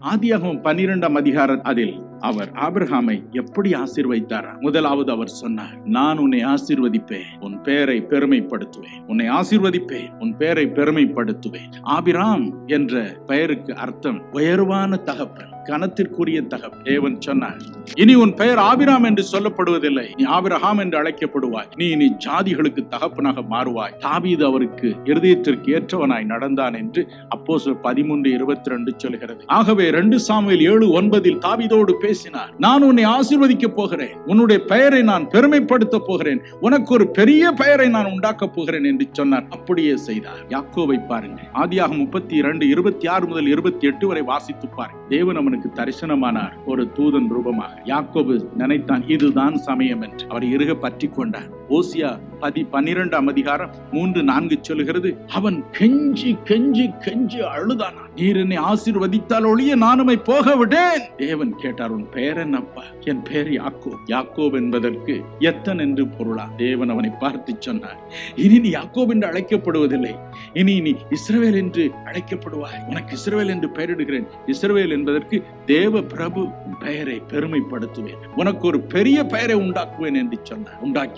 ஆதியாகமம் 12ஆம் அதிகாரம் அதில் அவர் ஆபிரகாமை எப்படி ஆசீர்வதித்தார்? முதலாவது அவர் சொன்னார், நான் உன்னை ஆசீர்வதிப்பேன், உன் பெயரை பெருமைப்படுத்துவேன். உன்னை ஆசீர்வதிப்பேன், உன் பெயரை பெருமைப்படுத்துவேன். ஆபிராம் என்ற பெயருக்கு அர்த்தம் உயர்வான தகப்பன், கனத்திற்குரிய தகப்பன். தேவன் சொன்னார், இனி உன் பெயர் ஆபிராம் என்று சொல்லப்படுவதில்லை, நீ ஆபிரகாம் என்று அழைக்கப்படுவாய். நீ இனி ஜாதிகளுக்கு தகப்பனாக மாறுவாய். தாவீது அவருக்கு இருதயத்திற்கு ஏற்றவனாய் நடந்தான் என்று அப்போஸ்தலர் 13:22 சொல்கிறது. ஆகவே 2 சாமுவேல் 7:9 தாவீதோடு பேசினார். நான் உன்னை ஆசீர்வதிக்க போகிறேன், உன்னுடைய பெயரை நான் பெருமைப்படுத்த போகிறேன், உனக்கு ஒரு பெரிய பெயரை நான் உண்டாக்க போகிறேன் என்று சொன்னார். அப்படியே செய்தார். யாக்கோபை பாருங்க, ஆதியாகமம் 32:26-28 வரை வாசித்து பாருங்க. தேவன் அவனுக்கு தரிசனமானார் ஒரு தூதன் ரூபமாக. யாக்கோபு நினைத்தான் இதுதான் சமயம் என்று. அவர் இறுக பற்றி கொண்டார். ஓசியா 12ஆம் அதிகாரம் 3-4 சொல்கிறது, அவன் கெஞ்சி கெஞ்சி கெஞ்சி அழுதானா, நீர் என்னை ஆசீர்வதித்தால் ஒழிய நான் உம்மை போக விடேன். தேவன் கேட்டார், உன் பெயர் என்னப்பா? என் பெயர் யாக்கோப். யாக்கோப் என்பதற்கு எத்தன் என்று பொருளா? தேவன் அவனை பார்த்து சொன்னார், இனி நீ யாக்கோப் என்று அழைக்கப்படுவதில்லை, இனி நீ இஸ்ரவேல் என்று அழைக்கப்படுவாய். உனக்கு இஸ்ரவேல் என்று பெயரிடுகிறேன். இஸ்ரவேல் என்பதற்கு தேவ பிரபு, பெயரை பெருமைப்படுத்துவேன், உனக்கு ஒரு பெரிய பெயரை உண்டாக்குவேன் என்று சொன்னார். உண்டாக்கி